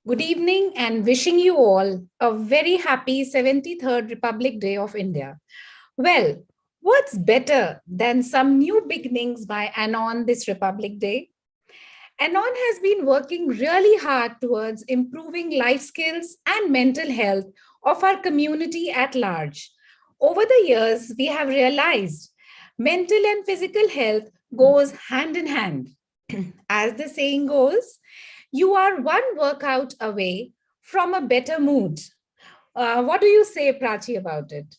Good evening and wishing you all a very happy 73rd Republic Day of India. Well, what's better than some new beginnings by Anon this Republic Day? Anon has been working really hard towards improving life skills and mental health of our community at large. Over the years, we have realized mental and physical health goes hand in hand. As the saying goes, you are one workout away from a better mood. What do you say, Prachi, about it?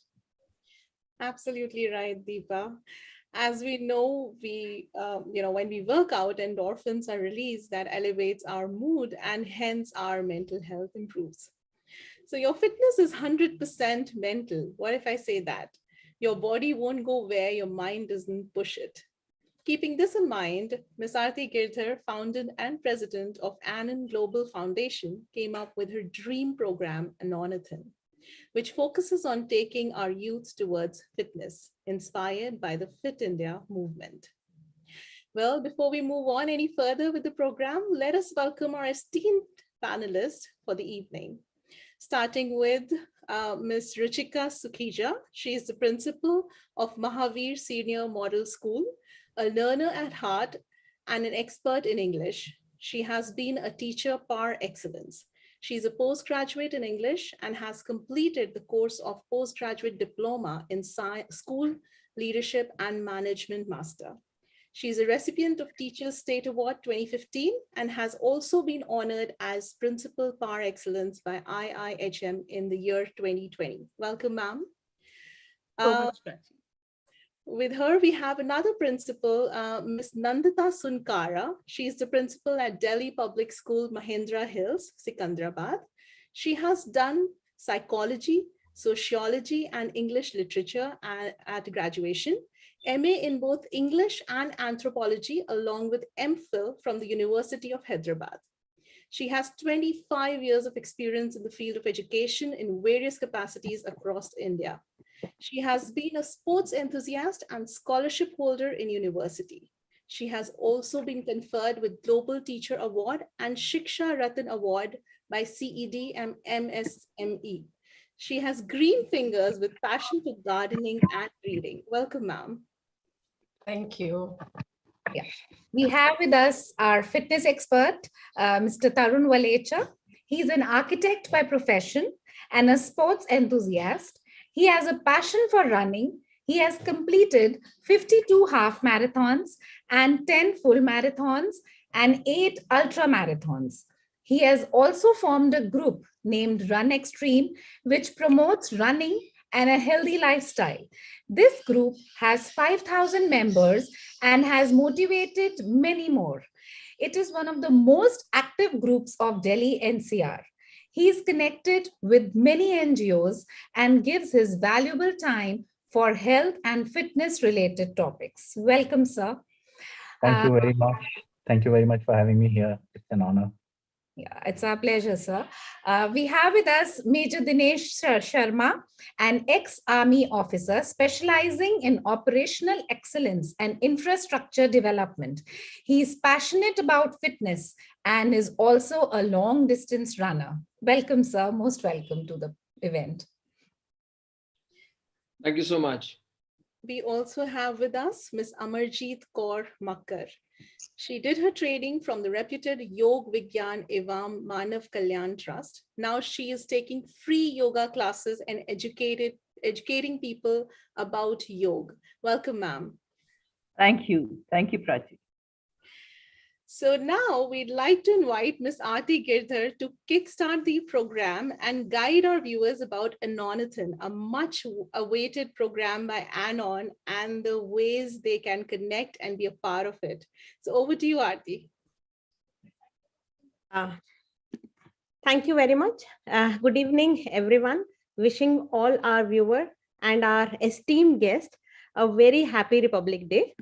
Absolutely right, Deepa. As we know, when we work out, endorphins are released that elevates our mood and hence our mental health improves. So your fitness is 100% mental. What if I say that? Your body won't go where your mind doesn't push it. Keeping this in mind, Ms. Aarti Girdhar, founder and president of Anon Global Foundation, came up with her dream program, Anonathan, which focuses on taking our youth towards fitness, inspired by the Fit India movement. Well, before we move on any further with the program, let us welcome our esteemed panelists for the evening. Starting with Ms. Ruchika Sukhija. She is the principal of Mahavir Senior Model School, a learner at heart and an expert in English. She has been a teacher par excellence. She is a postgraduate in English and has completed the course of postgraduate diploma in school leadership and management master. She is a recipient of Teachers State Award 2015 and has also been honored as Principal Par Excellence by IIHM in the year 2020. Welcome, ma'am. With her, we have another principal, Ms. Nandita Sunkara. She is the principal at Delhi Public School, Mahendra Hills, Secunderabad. She has done psychology, sociology, and English literature at graduation, MA in both English and anthropology, along with MPhil from the University of Hyderabad. She has 25 years of experience in the field of education in various capacities across India. She has been a sports enthusiast and scholarship holder in university. She has also been conferred with Global Teacher Award and Shiksha Ratan Award by CED and MSME. She has green fingers with passion for gardening and reading. Welcome, ma'am. Thank you. Yeah. We have with us our fitness expert, Mr. Tarun Walecha. He's an architect by profession and a sports enthusiast. He has a passion for running. He has completed 52 half marathons and 10 full marathons and 8 ultra marathons. He has also formed a group named RunXtreme, which promotes running and a healthy lifestyle. This group has 5,000 members and has motivated many more. It is one of the most active groups of Delhi NCR. He is connected with many NGOs and gives his valuable time for health and fitness related topics. Welcome, sir. Thank you very much. Thank you very much for having me here. It's an honor. Yeah, it's our pleasure, sir. We have with us Major Dinesh Sharma, an ex-army officer specializing in operational excellence and infrastructure development. He is passionate about fitness and is also a long-distance runner. Welcome, sir. Most welcome to the event. Thank you so much. We also have with us Ms. Amarjeet Kaur Makkar. She did her training from the reputed Yog Vigyan Evam Manav Kalyan Trust. Now she is taking free yoga classes and educating people about yoga. Welcome, ma'am. Thank you. Thank you, Prachi. So now we'd like to invite Ms. Aarti Girdhar to kickstart the program and guide our viewers about Anonathan, a much awaited program by Anon and the ways they can connect and be a part of it. So over to you, Aarti. Thank you very much. Good evening, everyone. Wishing all our viewers and our esteemed guests a very happy Republic Day.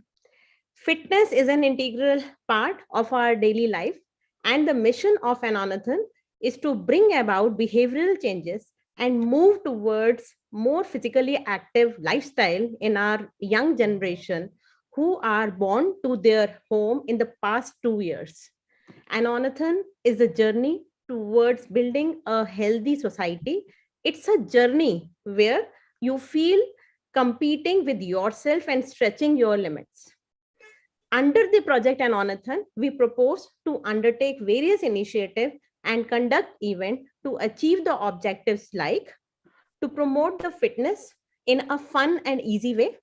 Fitness is an integral part of our daily life, and the mission of Anonathan is to bring about behavioral changes and move towards more physically active lifestyle in our young generation who are born to their home in the past 2 years. Anonathan is a journey towards building a healthy society. It's a journey where you feel competing with yourself and stretching your limits. Under the project Anonathan, we propose to undertake various initiatives and conduct events to achieve the objectives like to promote the fitness in a fun and easy way,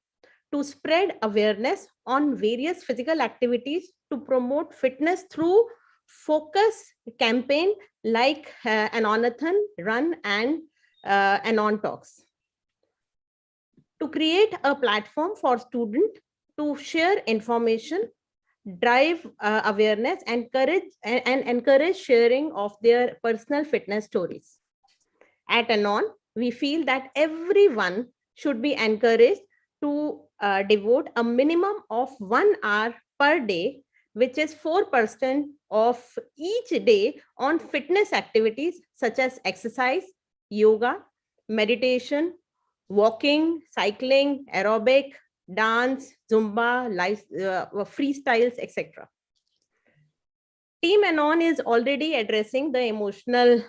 to spread awareness on various physical activities, to promote fitness through focus campaign like Anonathan, Run, and Anon Talks. To create a platform for students to share information, drive awareness, and encourage sharing of their personal fitness stories. At Anon, we feel that everyone should be encouraged to devote a minimum of 1 hour per day, which is 4% of each day, on fitness activities such as exercise, yoga, meditation, walking, cycling, aerobic, dance, Zumba, freestyles, etc. Team Anon is already addressing the emotional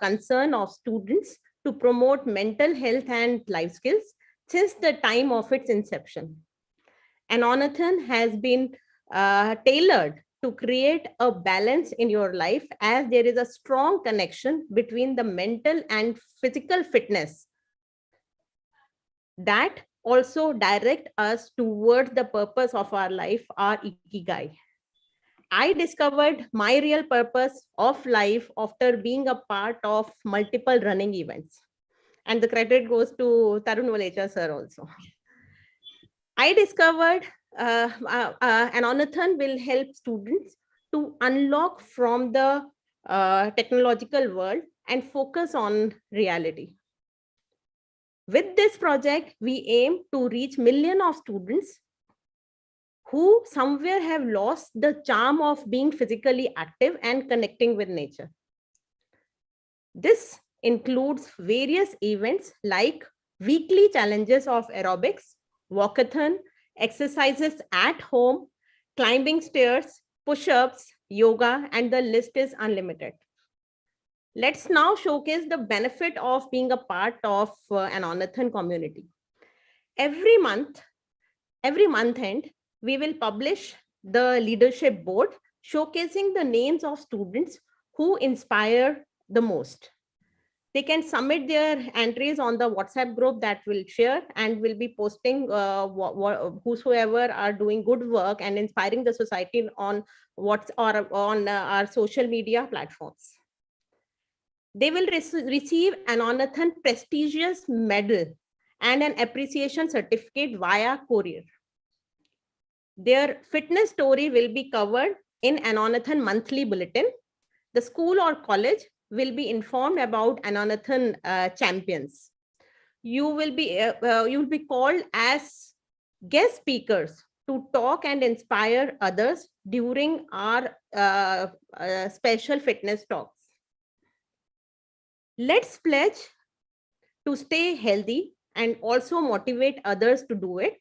concern of students to promote mental health and life skills since the time of its inception. Anonathan has been tailored to create a balance in your life, as there is a strong connection between the mental and physical fitness that also direct us towards the purpose of our life, our ikigai. I discovered my real purpose of life after being a part of multiple running events. And the credit goes to Tarun Walecha sir also. I discovered Anonathan will help students to unlock from the technological world and focus on reality. With this project, we aim to reach millions of students who somewhere have lost the charm of being physically active and connecting with nature. This includes various events like weekly challenges of aerobics, walkathon, exercises at home, climbing stairs, push-ups, yoga, and the list is unlimited. Let's now showcase the benefit of being a part of an Anonathan community. Every month end, we will publish the leadership board showcasing the names of students who inspire the most. They can submit their entries on the WhatsApp group that we'll share, and we'll be posting whosoever are doing good work and inspiring the society on our social media platforms. They will receive an Anonathan prestigious medal and an appreciation certificate via courier. Their fitness story will be covered in Anonathan monthly bulletin. The school or college will be informed about Anonathan champions. You will be called as guest speakers to talk and inspire others during our special fitness talks. Let's pledge to stay healthy and also motivate others to do it.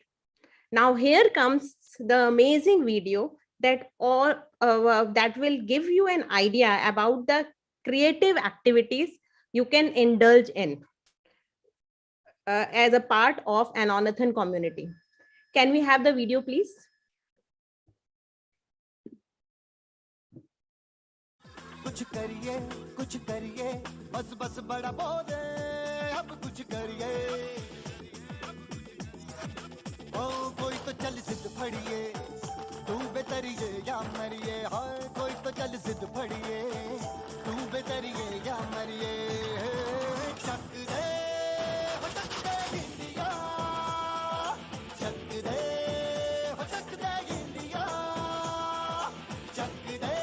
Now here comes the amazing video that will give you an idea about the creative activities you can indulge in as a part of an Anonathan community. Can we have the video, please? कुछ करिए बस बड़ा बोले अब कुछ करिए ओ कोई तो चल जिद फड़िए तू बेतरिए या मरिए हाय कोई तो चल जिद फड़िए तू बेतरिए या मरिए चक दे इंडिया चक दे इंडिया चक दे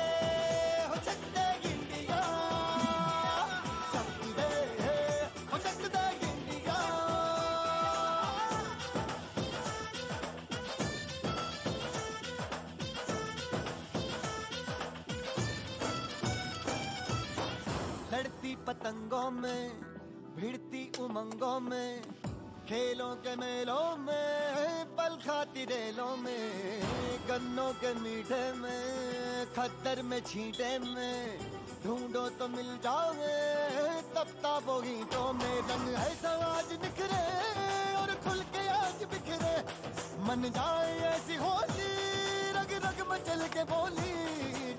पतंगों में भिड़ती उमंगों में खेलों के मेलों में पल खाती रेलों में गन्नों के मीठे में खद्दर में छींटे में ढूंढो तो मिल जाओगे तपता वही तो में रंग है समाज निखरे और खुल के आज बिखरे मन जाए ऐसी होली रग रग मचल के बोली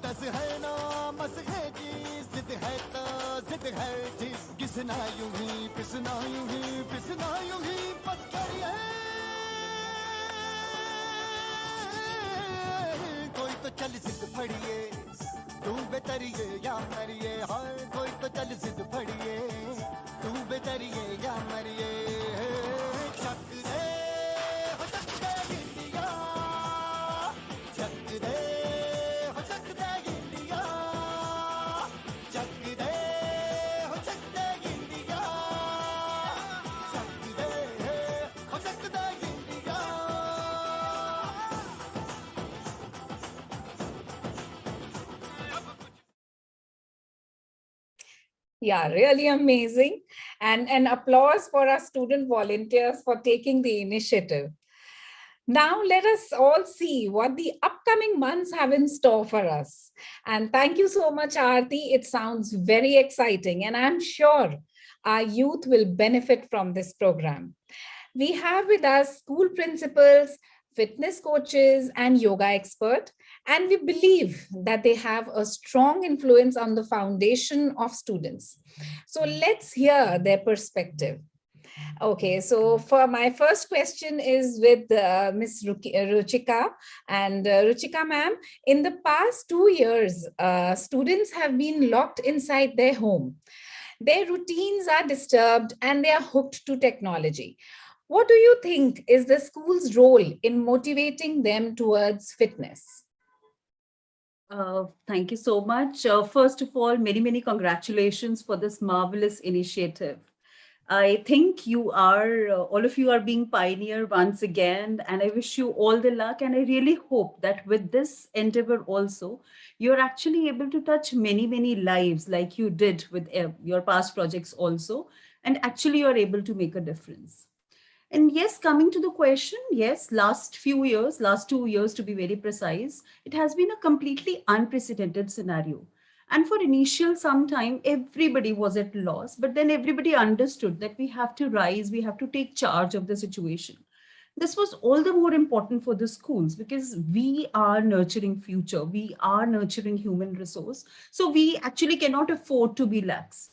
टस है ना मस है जी जिद है तो जिद है जी किसना यूं ही पिसना यूं ही पिसना यूं ही बस करिए कोई तो चल जिद फड़िए तू बेतरिए या मरिए हाय कोई तो चल जिद फड़िए तू बेतरिए या मरिए शक दे हो सकते इंडिया शक दे हो सकते इंडिया शक दे हो सकते इंडिया शक दे हो सकते India Yeah, really amazing. And an applause for our student volunteers for taking the initiative. Now, let us all see what the upcoming months have in store for us. And thank you so much, Aarti. It sounds very exciting, and I'm sure our youth will benefit from this program. We have with us school principals, fitness coaches, and yoga expert, and we believe that they have a strong influence on the foundation of students. So let's hear their perspective. Okay, so for my first question is with Ms. Ruchika. And Ruchika ma'am, in the past 2 years, students have been locked inside their home. Their routines are disturbed and they are hooked to technology. What do you think is the school's role in motivating them towards fitness? Thank you so much. First of all, many congratulations for this marvelous initiative. I think all of you are being pioneer once again, and I wish you all the luck. And I really hope that with this endeavor also, you're actually able to touch many lives like you did with your past projects also, and actually you're able to make a difference. And yes, coming to the question, yes, last 2 years to be very precise, it has been a completely unprecedented scenario. And for initial some time, everybody was at loss, but then everybody understood that we have to rise, we have to take charge of the situation. This was all the more important for the schools because we are nurturing future, we are nurturing human resource. So we actually cannot afford to be lax.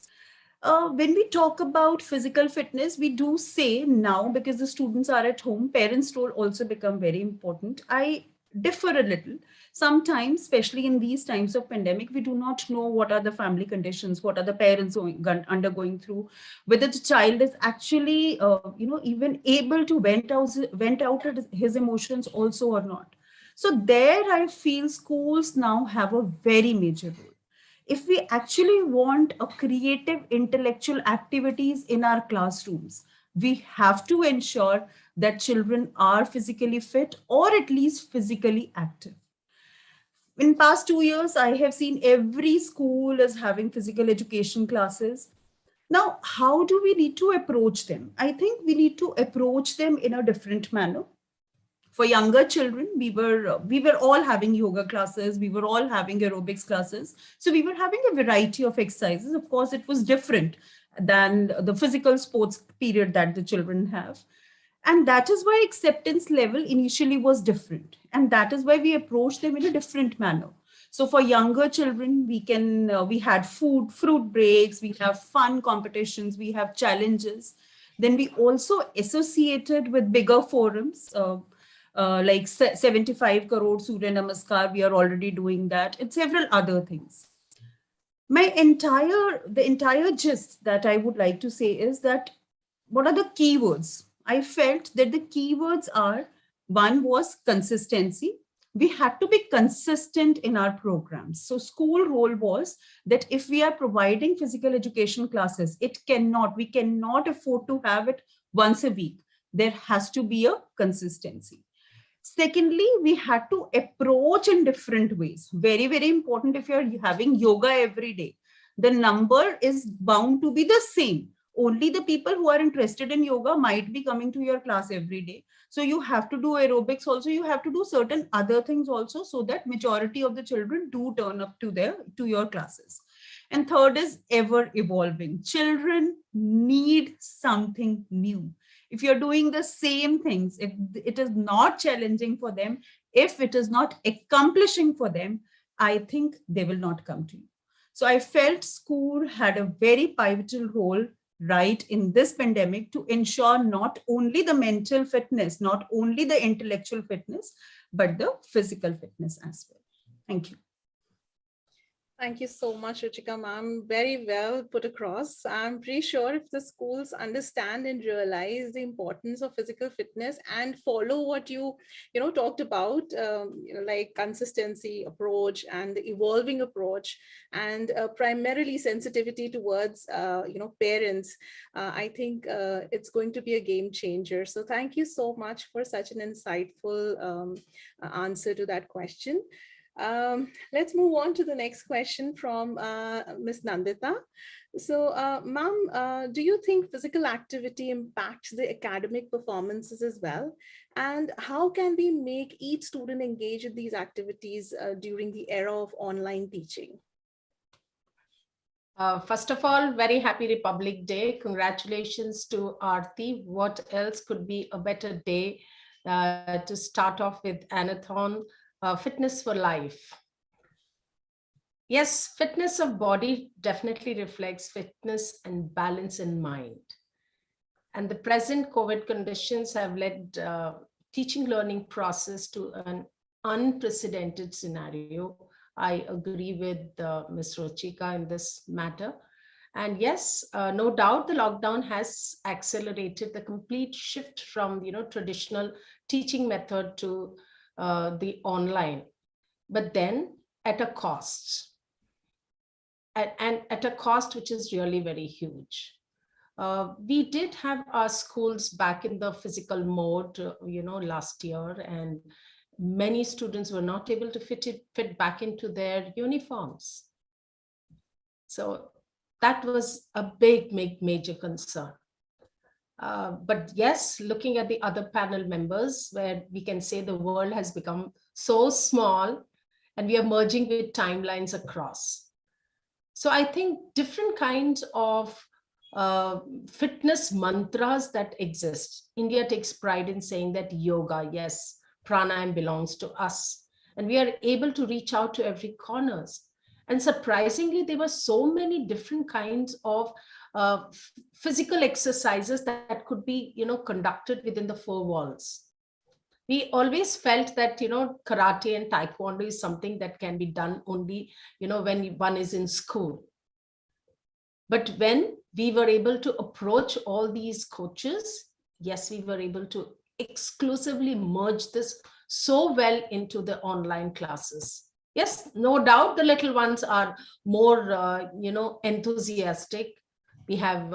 When we talk about physical fitness, we do say now, because the students are at home, parents' role also become very important. I differ a little. Sometimes, especially in these times of pandemic, we do not know what are the family conditions, what are the parents undergoing through, whether the child is actually, even able to vent out his emotions also or not. So there, I feel schools now have a very major role. If we actually want a creative intellectual activities in our classrooms, we have to ensure that children are physically fit or at least physically active. In past 2 years, I have seen every school is having physical education classes. Now, how do we need to approach them? I think we need to approach them in a different manner. For younger children, we were all having yoga classes, we were all having aerobics classes. So we were having a variety of exercises. Of course, it was different than the physical sports period that the children have. And that is why acceptance level initially was different. And that is why we approached them in a different manner. So for younger children, we had fruit breaks, we have fun competitions, we have challenges. Then we also associated with bigger forums, like 75 crore Surya Namaskar, we are already doing that, and several other things. The entire gist that I would like to say is that what are the keywords? I felt that the keywords are, one was consistency. We had to be consistent in our programs. So school role was that if we are providing physical education classes, we cannot afford to have it once a week. There has to be a consistency. Secondly, we had to approach in different ways. Very, very important. If you're having yoga every day, the number is bound to be the same. Only the people who are interested in yoga might be coming to your class every day. So you have to do aerobics also. You have to do certain other things also so that majority of the children do turn up to your classes. And third is ever evolving. Children need something new. If you're doing the same things, if it is not challenging for them, if it is not accomplishing for them, I think they will not come to you. So I felt school had a very pivotal role right in this pandemic to ensure not only the mental fitness, not only the intellectual fitness, but the physical fitness as well. Thank you. Thank you so much, Ruchika ma'am. Very well put across. I'm pretty sure if the schools understand and realize the importance of physical fitness and follow what you talked about, like consistency approach and the evolving approach, and primarily sensitivity towards parents, I think it's going to be a game changer. So thank you so much for such an insightful answer to that question. Let's move on to the next question from Ms. Nandita. So, ma'am, do you think physical activity impacts the academic performances as well? And how can we make each student engage in these activities during the era of online teaching? First of all, very happy Republic Day. Congratulations to Aarti. What else could be a better day to start off with Anonathan? Fitness for life. Yes, fitness of body definitely reflects fitness and balance in mind. And the present COVID conditions have led teaching learning process to an unprecedented scenario. I agree with Ms. Ruchika in this matter. And yes, no doubt the lockdown has accelerated the complete shift from traditional teaching method to the online, but then at a cost, and at a cost which is really very huge. We did have our schools back in the physical mode, last year, and many students were not able to fit back into their uniforms. So that was a big, major concern. But yes, looking at the other panel members, where we can say the world has become so small and we are merging with timelines across. So I think different kinds of fitness mantras that exist. India takes pride in saying that yoga, yes, pranayam belongs to us. And we are able to reach out to every corners. And surprisingly, there were so many different kinds of physical exercises that could be, conducted within the four walls. We always felt that, karate and taekwondo is something that can be done only, when one is in school. But when we were able to approach all these coaches, yes, we were able to exclusively merge this so well into the online classes. Yes, no doubt the little ones are more, enthusiastic. We have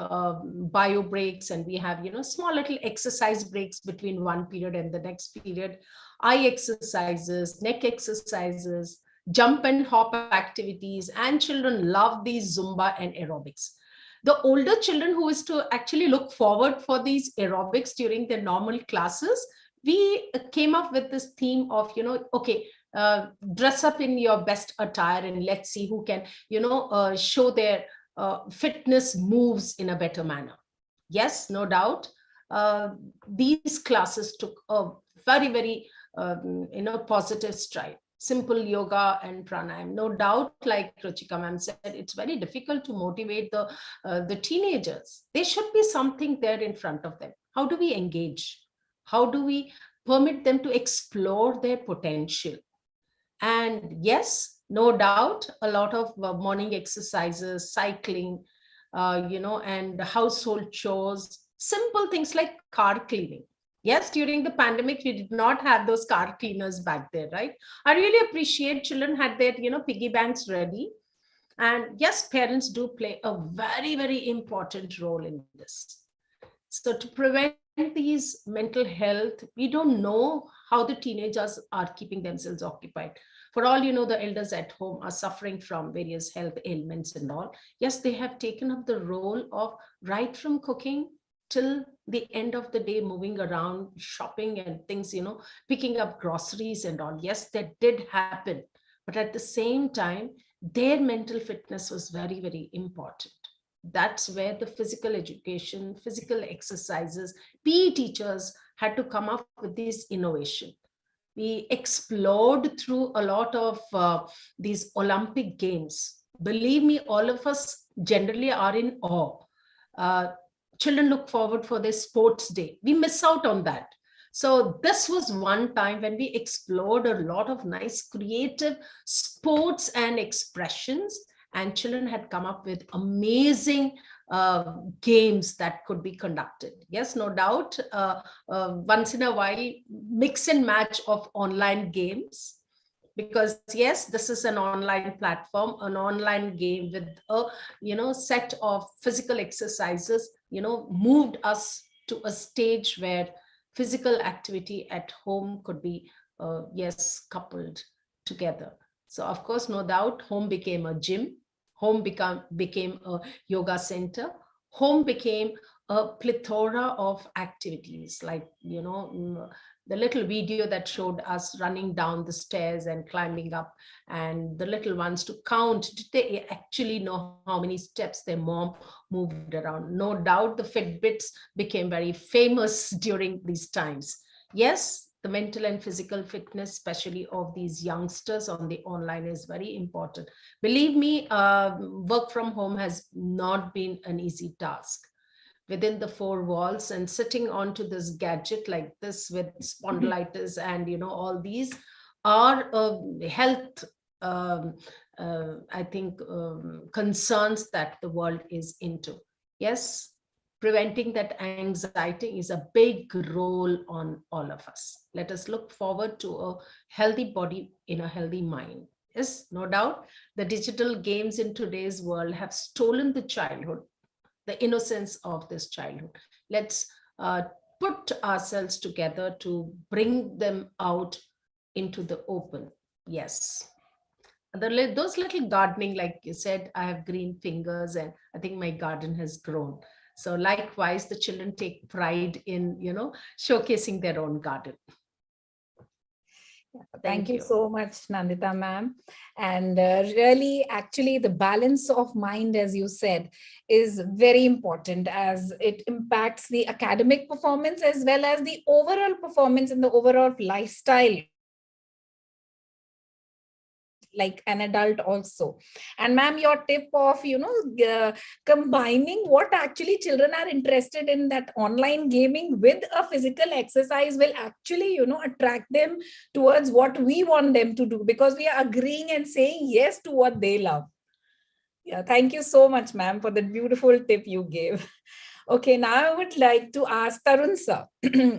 bio breaks, and we have, small little exercise breaks between one period and the next period. Eye exercises, neck exercises, jump and hop activities, and children love these Zumba and aerobics. The older children who is to actually look forward for these aerobics during their normal classes, we came up with this theme of, okay, dress up in your best attire and let's see who can, show their fitness moves in a better manner. Yes, no doubt. These classes took a very, positive stride. Simple yoga and pranayam. No doubt, like Ruchika ma'am said, it's very difficult to motivate the teenagers. There should be something there in front of them. How do we engage? How do we permit them to explore their potential? And yes, no doubt, a lot of morning exercises, cycling, and household chores, simple things like car cleaning. Yes, during the pandemic, we did not have those car cleaners back there, right? I really appreciate children had their, piggy banks ready. And yes, parents do play a very important role in this. So to prevent these mental health, we don't know how the teenagers are keeping themselves occupied. For all the elders at home are suffering from various health ailments and all. Yes, they have taken up the role of right from cooking till the end of the day, moving around, shopping and things, picking up groceries and all. Yes, that did happen. But at the same time, their mental fitness was very, very important. That's where the physical education, physical exercises, PE teachers had to come up with this innovation. We explored through a lot of these Olympic games. Believe me, all of us generally are in awe. Uh, Children look forward for their sports day. We miss out on that. So this was one time when we explored a lot of nice creative sports and expressions, and children had come up with amazing games that could be conducted. Yes, no doubt. Once in a while, mix and match of online games, because yes, this is an online platform, an online game with a set of physical exercises, moved us to a stage where physical activity at home could be yes, coupled together. So of course, no doubt, home became a gym, home became a yoga center, home became a plethora of activities, like the little video that showed us running down the stairs and climbing up, and the little ones to count, did they actually know how many steps their mom moved around? No doubt the Fitbits became very famous during these times. Yes, the mental and physical fitness, especially of these youngsters on the online, is very important. Believe me, work from home has not been an easy task. Within the four walls and sitting onto this gadget like this with spondylitis and all these are health I think concerns that the world is into. Yes, preventing that anxiety is a big role on all of us. Let us look forward to a healthy body in a healthy mind. Yes, no doubt the digital games in today's world have stolen the childhood, the innocence of this childhood. Let's put ourselves together to bring them out into the open. Yes. Those little gardening, like you said, I have green fingers and I think my garden has grown. So likewise, the children take pride in, showcasing their own garden. Thank you so much, Nandita ma'am. And really, actually, the balance of mind, as you said, is very important, as it impacts the academic performance as well as the overall performance and the overall lifestyle, like an adult also. And ma'am, your tip of combining what actually children are interested in, that online gaming with a physical exercise, will actually attract them towards what we want them to do, because we are agreeing and saying yes to what they love. Yeah, thank you so much, ma'am, for the beautiful tip you gave. Okay, now I would like to ask Tarun sir.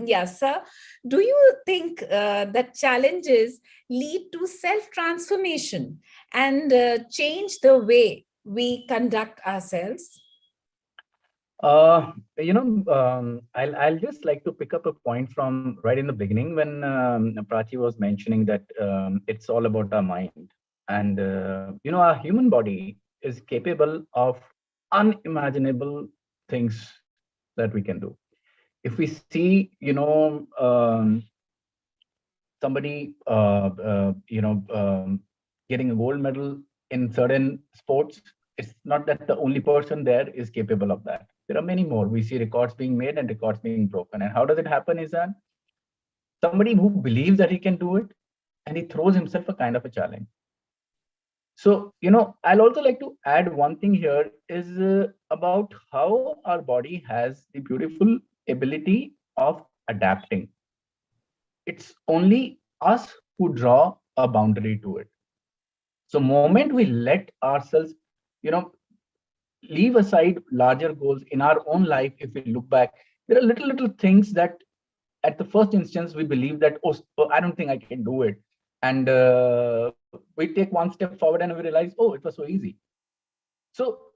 Yes, sir. Do you think that challenges lead to self-transformation and change the way we conduct ourselves? I'll just like to pick up a point from right in the beginning when Prachi was mentioning that it's all about our mind. And, our human body is capable of unimaginable things that we can do. If we see, somebody, getting a gold medal in certain sports, it's not that the only person there is capable of that. There are many more. We see records being made and records being broken. And how does it happen is that somebody who believes that he can do it, and he throws himself a kind of a challenge. So, I'll also like to add one thing here is about how our body has the beautiful ability of adapting. It's only us who draw a boundary to it. So moment we let ourselves, leave aside larger goals in our own life, if we look back, there are little things that at the first instance we believe that, I don't think I can do it. And we take one step forward and we realize, it was so easy. So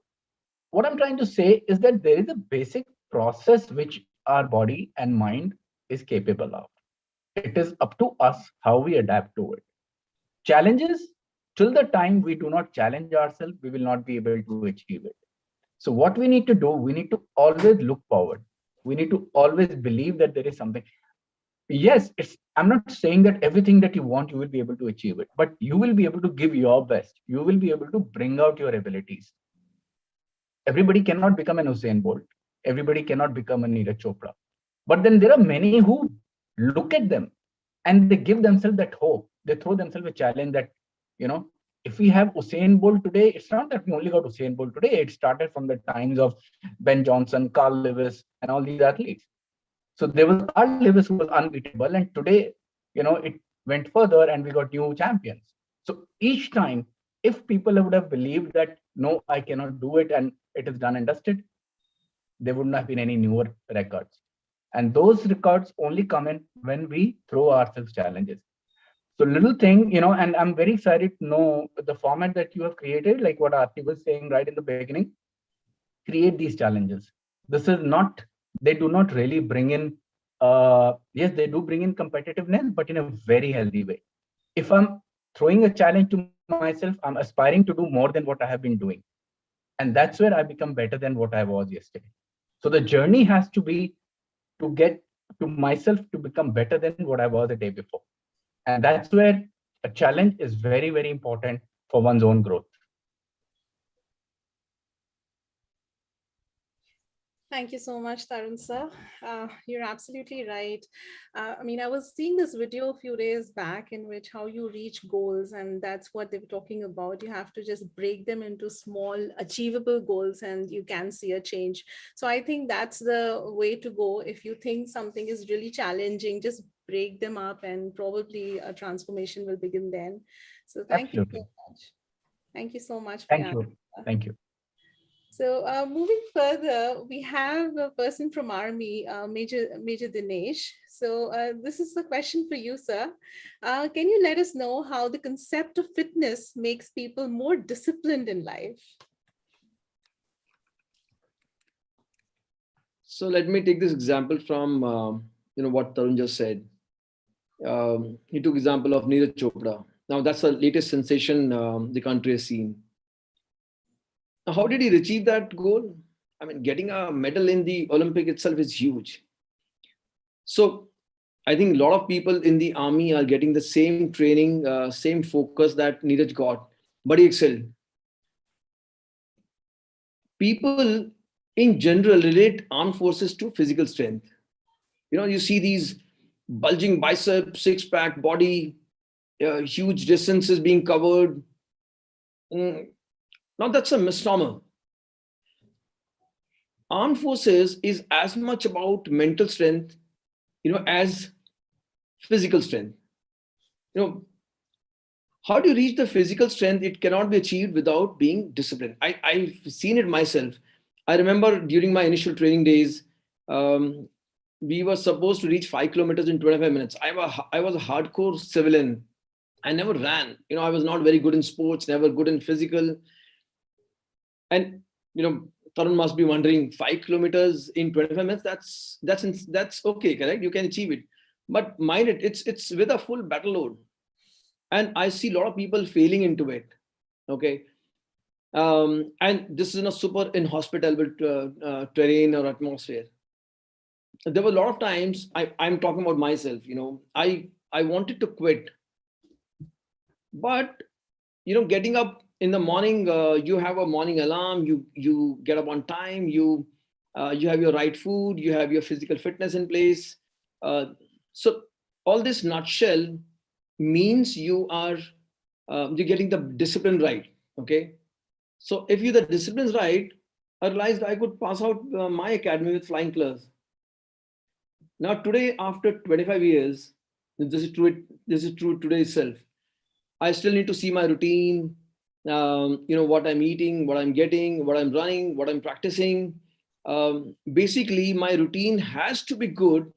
what I'm trying to say is that there is a basic process which our body and mind is capable of. It is up to us how we adapt to it. Challenges, till the time we do not challenge ourselves, we will not be able to achieve it. So what we need to do, we need to always look forward. We need to always believe that there is something. yes, I'm not saying that everything that you want, you will be able to achieve it, but you will be able to give your best. You will be able to bring out your abilities. Everybody cannot become an Usain Bolt. Everybody cannot become a Neeraj Chopra. But then there are many who look at them and they give themselves that hope. They throw themselves a challenge that, if we have Usain Bolt today, it's not that we only got Usain Bolt today. It started from the times of Ben Johnson, Carl Lewis, and all these athletes. So there was Carl Lewis who was unbeatable, and today, it went further and we got new champions. So each time, if people would have believed that no, I cannot do it and it is done and dusted, there wouldn't have been any newer records. And those records only come in when we throw ourselves challenges. So little thing, and I'm very excited to know the format that you have created, like what Aarti was saying right in the beginning, create these challenges. This is not, they do not really bring in, yes, they do bring in competitiveness, but in a very healthy way. If I'm throwing a challenge to myself, I'm aspiring to do more than what I have been doing. And that's where I become better than what I was yesterday. So the journey has to be to get to myself to become better than what I was the day before. And that's where a challenge is very, very important for one's own growth. Thank you so much, Tarun sir. You're absolutely right. I mean, I was seeing this video a few days back in which how you reach goals, and that's what they were talking about. You have to just break them into small, achievable goals, and you can see a change. So I think that's the way to go. If you think something is really challenging, just break them up, and probably a transformation will begin then. So thank you so Absolutely. much. Thank you so much for your Thank you. answer. Thank you. So moving further, we have a person from Army, Major Dinesh. So this is a question for you, sir. Can you let us know how the concept of fitness makes people more disciplined in life? So let me take this example from what Tarun just said. He took example of Neeraj Chopra. Now that's the latest sensation the country has seen. Now, how did he achieve that goal? I mean, getting a medal in the Olympic itself is huge. So I think a lot of people in the army are getting the same training, same focus that Neeraj got, but he excelled. People in general relate armed forces to physical strength. You see these bulging biceps, six-pack body, huge distances being covered. Now that's a misnomer. Armed forces is as much about mental strength, as physical strength. How do you reach the physical strength? It cannot be achieved without being disciplined. I've seen it myself. I remember during my initial training days, we were supposed to reach 5 kilometers in 25 minutes. I was a hardcore civilian. I never ran. I was not very good in sports, never good in physical. And, Tarun must be wondering, 5 kilometers in 25 minutes, that's okay, correct? You can achieve it. But mind it, it's with a full battle load. And I see a lot of people failing into it. Okay. And this is in a super inhospitable terrain or atmosphere. There were a lot of times, I'm talking about myself, I wanted to quit. But, getting up in the morning, you have a morning alarm, you get up on time, you have your right food, you have your physical fitness in place. So all this nutshell means you're getting the discipline right. Okay. So if the discipline is right, I realized I could pass out my academy with flying colors. Now today, after 25 years, this is true today itself. I still need to see my routine, what I'm eating, what I'm getting, what I'm running, what I'm practicing. Basically, my routine has to be good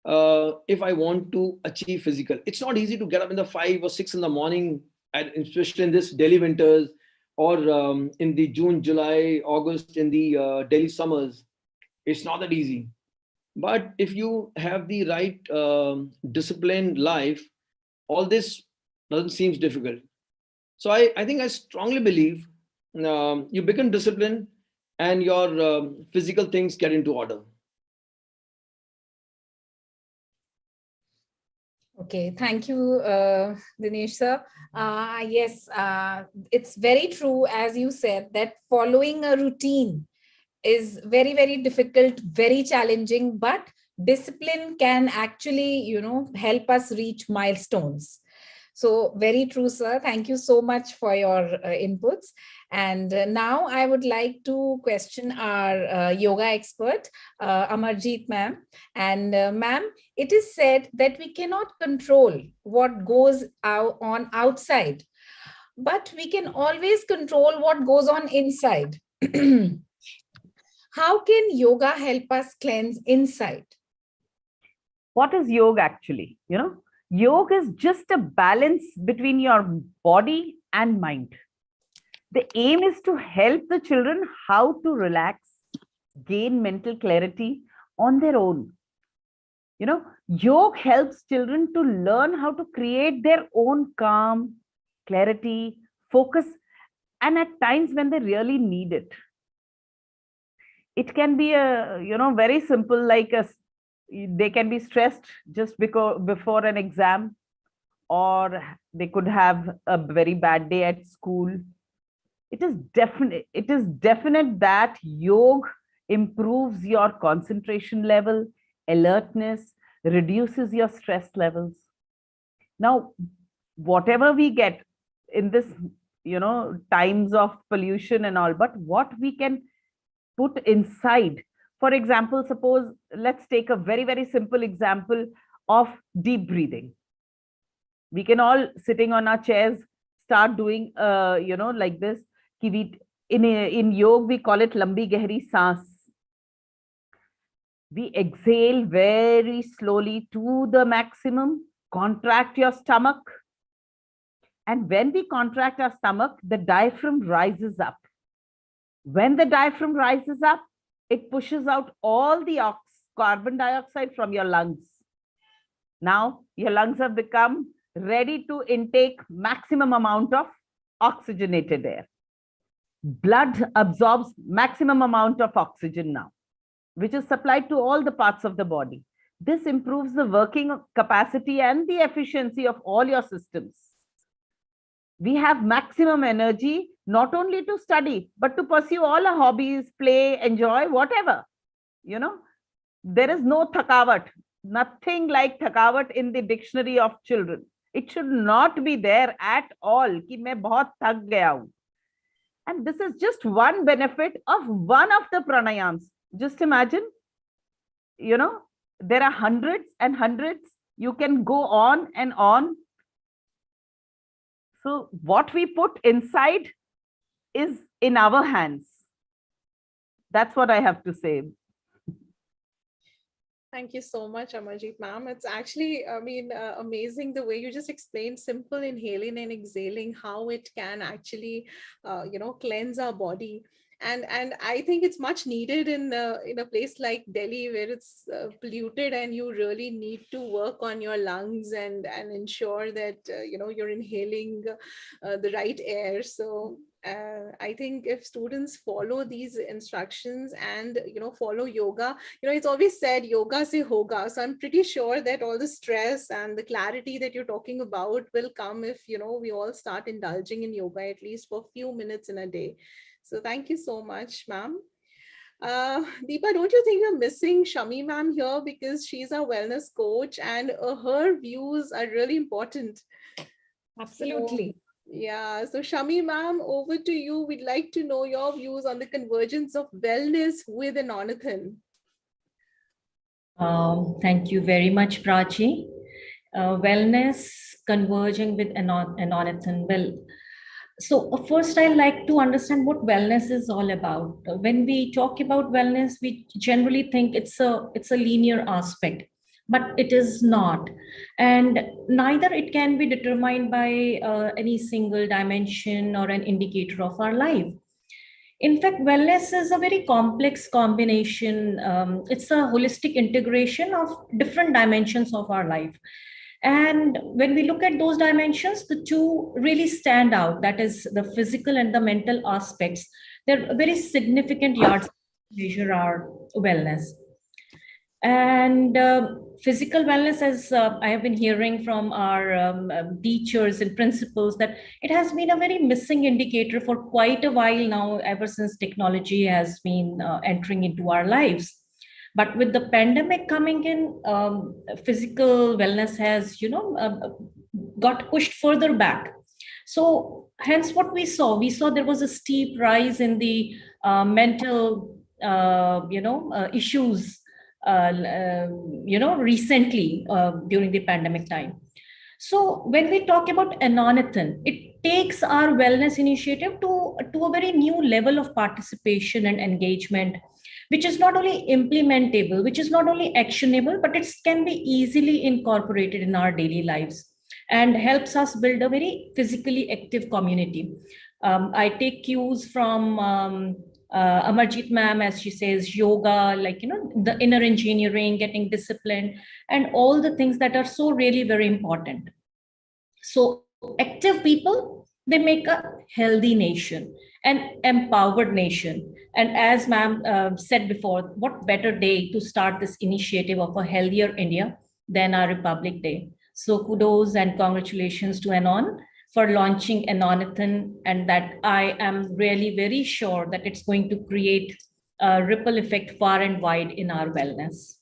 if I want to achieve physical. It's not easy to get up in the 5 or 6 in the morning, especially in this Delhi winters, or in the June, July, August, in the Delhi summers. It's not that easy. But if you have the right disciplined life, all this doesn't seem difficult. So I think I strongly believe you become disciplined and your physical things get into order. Okay, thank you, Dinesh sir. Yes, it's very true, as you said, that following a routine is very, very difficult, very challenging, but discipline can actually, help us reach milestones. So very true, sir. Thank you so much for your inputs. And now I would like to question our yoga expert, Amarjeet ma'am. And ma'am, it is said that we cannot control what goes out on outside, but we can always control what goes on inside. How can yoga help us cleanse inside? What is yoga actually? Yoga is just a balance between your body and mind. The aim is to help the children how to relax, gain mental clarity on their own. Yoga helps children to learn how to create their own calm, clarity, focus, and at times when they really need it. It can be a, very simple, like they can be stressed just because before an exam, or they could have a very bad day at school. It is definite that yoga improves your concentration level, alertness, reduces your stress levels. Now, whatever we get in this, times of pollution and all, but what we can put inside. For example, suppose, let's take a very, very simple example of deep breathing. We can all, sitting on our chairs, start doing, like this. In yoga, we call it lambi gehri saans. We exhale very slowly to the maximum, contract your stomach. And when we contract our stomach, the diaphragm rises up. When the diaphragm rises up, it pushes out all the carbon dioxide from your lungs. Now, your lungs have become ready to intake maximum amount of oxygenated air. Blood absorbs maximum amount of oxygen now, which is supplied to all the parts of the body. This improves the working capacity and the efficiency of all your systems. We have maximum energy, not only to study, but to pursue all our hobbies, play, enjoy, whatever. There is no thakawat, nothing like thakawat in the dictionary of children. It should not be there at all. Ki main bahut thak gaya hu. And this is just one benefit of one of the pranayams. Just imagine, there are hundreds and hundreds. You can go on and on. So what we put inside is in our hands. That's what I have to say. Thank you so much, Amarjeet ma'am. It's actually, amazing the way you just explained simple inhaling and exhaling, how it can actually, cleanse our body. And I think it's much needed in a place like Delhi, where it's polluted, and you really need to work on your lungs and ensure that you're inhaling the right air. So I think if students follow these instructions and follow yoga, it's always said yoga se hoga. So I'm pretty sure that all the stress and the clarity that you're talking about will come if we all start indulging in yoga at least for a few minutes in a day. So thank you so much, ma'am. Deepa, don't you think you're missing Shami ma'am here, because she's our wellness coach and her views are really important? Absolutely. Yeah, so Shami ma'am, over to you. We'd like to know your views on the convergence of wellness with Anonathan. Thank you very much, Prachi. Wellness converging with Anonathan. Well, so first I'd like to understand what wellness is all about. When we talk about wellness, we generally think it's a linear aspect, but it is not. And neither it can be determined by any single dimension or an indicator of our life. In fact, wellness is a very complex combination. It's a holistic integration of different dimensions of our life. And when we look at those dimensions, the two really stand out. That is the physical and the mental aspects. They're very significant yards to measure our wellness. And physical wellness, as I have been hearing from our teachers and principals, that it has been a very missing indicator for quite a while now, ever since technology has been entering into our lives. But with the pandemic coming in, physical wellness has, got pushed further back. So hence what we saw there was a steep rise in the mental, issues, recently during the pandemic time. So when we talk about Anonathan, it takes our wellness initiative to a very new level of participation and engagement, which is not only implementable, which is not only actionable, but it can be easily incorporated in our daily lives and helps us build a very physically active community. I take cues from Amarjeet ma'am, as she says, yoga, like, the inner engineering, getting disciplined, and all the things that are so really very important. So active people, they make a healthy nation, an empowered nation. And as ma'am said before, what better day to start this initiative of a healthier India than our Republic Day. So kudos and congratulations to Anon for launching Anonathan, and that I am really very sure that it's going to create a ripple effect far and wide in our wellness.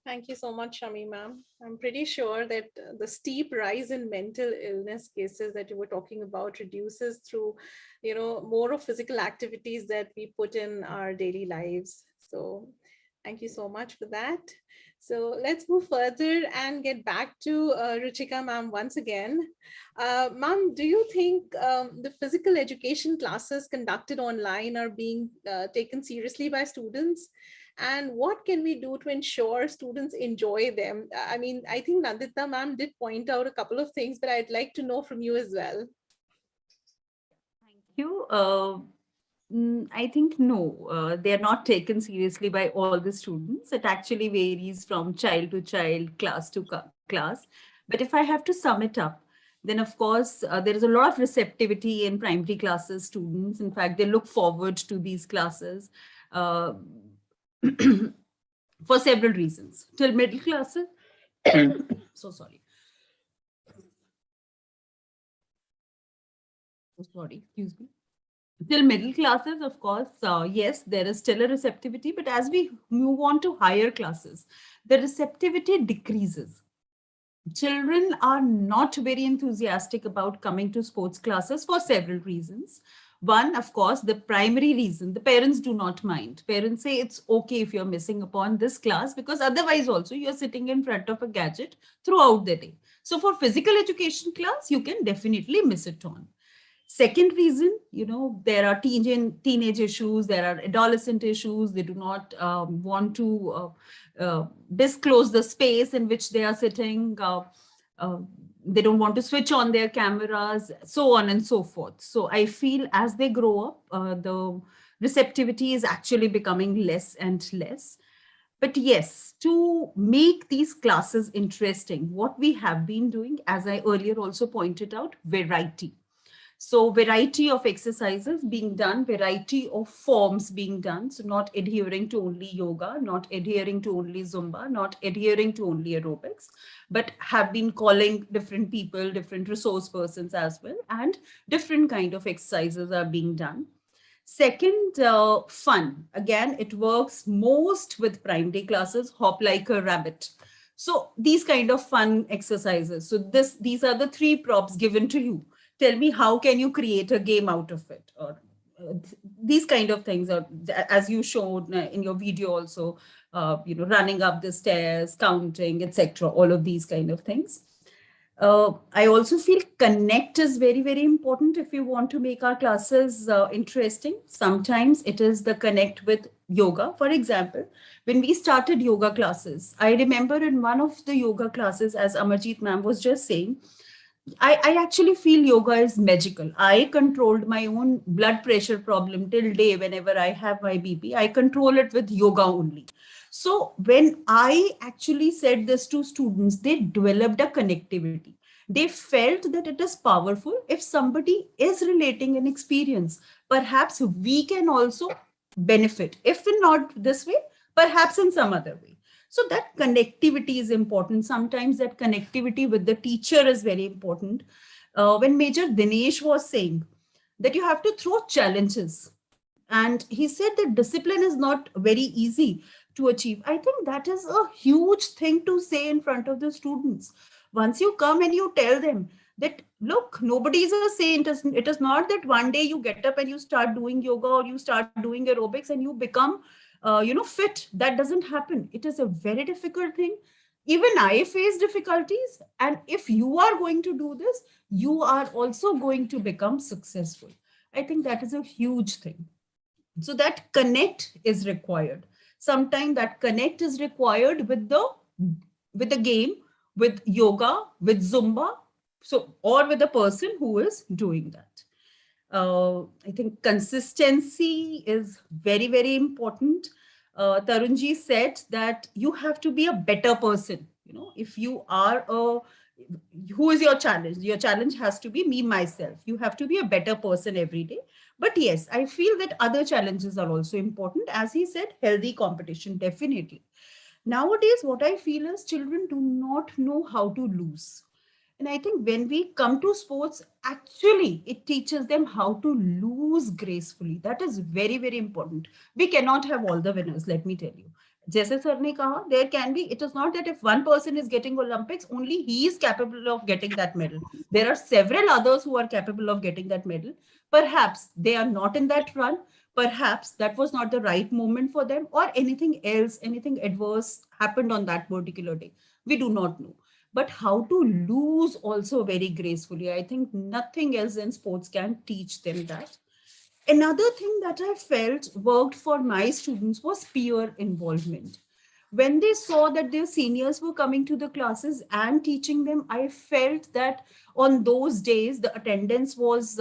Thank you so much, Shami ma'am. I'm pretty sure that the steep rise in mental illness cases that you were talking about reduces through, more of physical activities that we put in our daily lives. So thank you so much for that. So let's move further and get back to Ruchika ma'am once again. Ma'am, do you think the physical education classes conducted online are being taken seriously by students? And what can we do to ensure students enjoy them? I mean, I think Nandita ma'am did point out a couple of things, but I'd like to know from you as well. Thank you. I think no, they are not taken seriously by all the students. It actually varies from child to child, class to class. But if I have to sum it up, then of course, there is a lot of receptivity in primary classes students. In fact, they look forward to these classes for several reasons. Till middle classes, so sorry. So sorry, excuse me. Till middle classes, of course, yes, there is still a receptivity, but as we move on to higher classes, the receptivity decreases. Children are not very enthusiastic about coming to sports classes for several reasons. One, of course, the primary reason, the parents do not mind. Parents say it's okay if you're missing upon this class, because otherwise also you're sitting in front of a gadget throughout the day. So for physical education class, you can definitely miss it on. Second reason, there are teenage issues, there are adolescent issues. They do not want to disclose the space in which they are sitting. They don't want to switch on their cameras, so on and so forth. So I feel as they grow up, the receptivity is actually becoming less and less. But yes, to make these classes interesting, what we have been doing, as I earlier also pointed out, variety. So variety of exercises being done, variety of forms being done. So not adhering to only yoga, not adhering to only Zumba, not adhering to only aerobics, but have been calling different people, different resource persons as well, and different kind of exercises are being done. Second, fun. Again, it works most with primary classes, hop like a rabbit. So these kind of fun exercises. So these are the three props given to you. Tell me, how can you create a game out of it? Or these kind of things, are, as you showed in your video also, running up the stairs, counting, etc. All of these kind of things. I also feel connect is very, very important if we want to make our classes interesting. Sometimes it is the connect with yoga. For example, when we started yoga classes, I remember in one of the yoga classes, as Amarjeet ma'am was just saying, I actually feel yoga is magical. I controlled my own blood pressure problem till day whenever I have my BP. I control it with yoga only. So when I actually said this to students, they developed a connectivity. They felt that it is powerful. If somebody is relating an experience, perhaps we can also benefit. If not this way, perhaps in some other way. So that connectivity is important. Sometimes that connectivity with the teacher is very important. When Major Dinesh was saying that you have to throw challenges, and he said that discipline is not very easy to achieve. I think that is a huge thing to say in front of the students. Once you come and you tell them that, look, nobody is a saint. It is not that one day you get up and you start doing yoga or you start doing aerobics and you become fit. That doesn't happen. It is a very difficult thing. Even I face difficulties, and if you are going to do this, you are also going to become successful. I think that is a huge thing. So that connect is required. Sometimes that connect is required with the game, with yoga, with Zumba, so or with the person who is doing that. I think consistency is very, very important. Tarunji said that you have to be a better person. If you are who is your challenge? Your challenge has to be me, myself. You have to be a better person every day. But yes, I feel that other challenges are also important. As he said, healthy competition, definitely. Nowadays, what I feel is children do not know how to lose. And I think when we come to sports, actually, it teaches them how to lose gracefully. That is very, very important. We cannot have all the winners, let me tell you. Jaise sir ne kaha, there can be, it is not that if one person is getting Olympics, only he is capable of getting that medal. There are several others who are capable of getting that medal. Perhaps they are not in that run. Perhaps that was not the right moment for them, or anything else, anything adverse happened on that particular day. We do not know. But how to lose also very gracefully. I think nothing else in sports can teach them that. Another thing that I felt worked for my students was peer involvement. When they saw that their seniors were coming to the classes and teaching them, I felt that on those days, the attendance was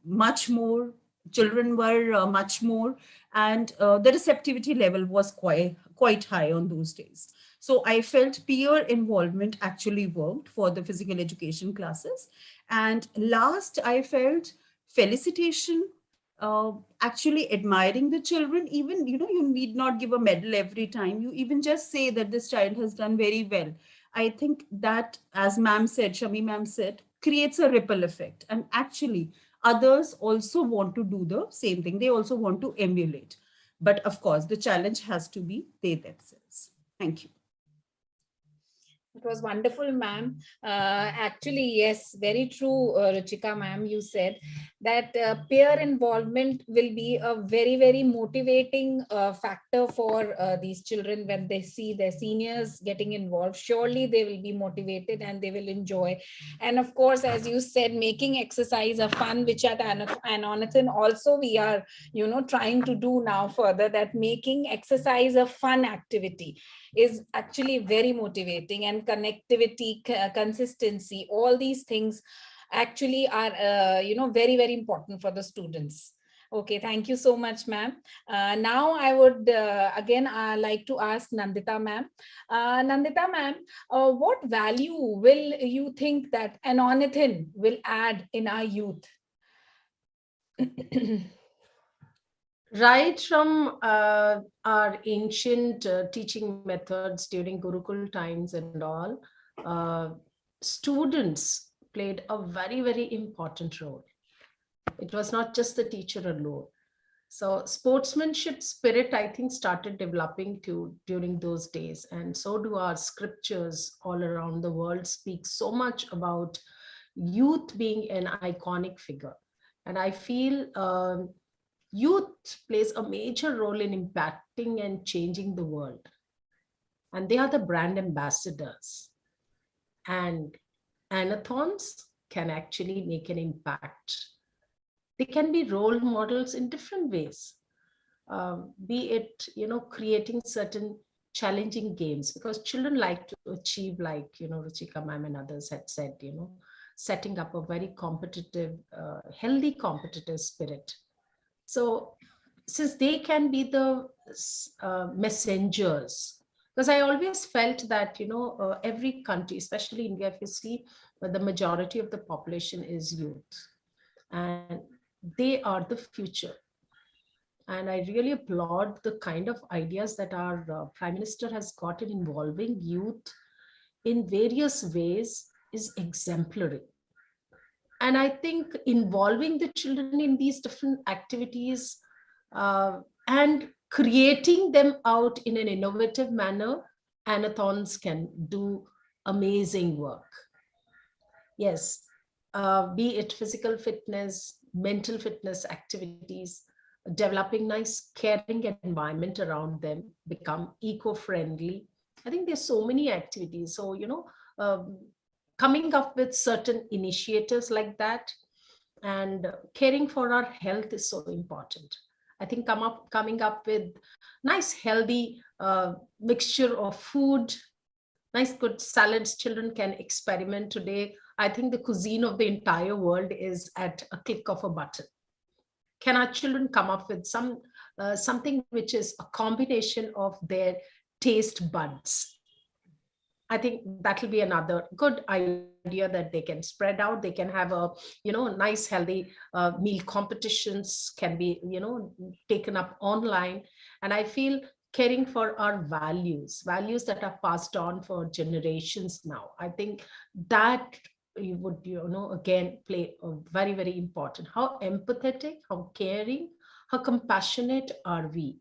much more, children were much more, and the receptivity level was quite high on those days. So I felt peer involvement actually worked for the physical education classes. And last, I felt felicitation, actually admiring the children. Even, you need not give a medal every time. You even just say that this child has done very well. I think that, as Shami ma'am said, creates a ripple effect. And actually, others also want to do the same thing. They also want to emulate. But of course, the challenge has to be they themselves. Thank you. It was wonderful, ma'am. Actually, yes, very true, Ruchika, ma'am. You said that peer involvement will be a very, very motivating factor for these children when they see their seniors getting involved. Surely they will be motivated and they will enjoy. And of course, as you said, making exercise a fun, which at Anonathan also we are, trying to do now further, that making exercise a fun activity is actually very motivating. And connectivity, consistency, all these things actually are very, very important for the students. Okay, thank you so much, ma'am. Now I would again like to ask Nandita ma'am. Nandita ma'am, what value will you think that Anonathan will add in our youth? Right from our ancient teaching methods during Gurukul times and all, students played a very, very important role. It was not just the teacher alone. So sportsmanship spirit, I think, started developing during those days. And so do our scriptures all around the world speak so much about youth being an iconic figure. And I feel youth plays a major role in impacting and changing the world. And they are the brand ambassadors. And anathons can actually make an impact. They can be role models in different ways, be it, creating certain challenging games, because children like to achieve, like, Ruchika ma'am and others had said, setting up a very competitive, healthy competitive spirit. So since they can be the messengers, because I always felt that, every country, especially India, if you see, the majority of the population is youth, and they are the future. And I really applaud the kind of ideas that our Prime Minister has got in involving youth in various ways is exemplary. And I think involving the children in these different activities and creating them out in an innovative manner, Anathons can do amazing work. Yes, be it physical fitness, mental fitness activities, developing nice caring environment around them, become eco-friendly. I think there's so many activities. So, coming up with certain initiatives like that, and caring for our health is so important. I think coming up with nice healthy mixture of food, nice good salads children can experiment today. I think the cuisine of the entire world is at a click of a button. Can our children come up with something which is a combination of their taste buds? I think that will be another good idea that they can spread out. They can have a, nice healthy meal competitions can be, taken up online. And I feel caring for our values that are passed on for generations now. I think that you would, again, play a very, very important. How empathetic, how caring, how compassionate are we?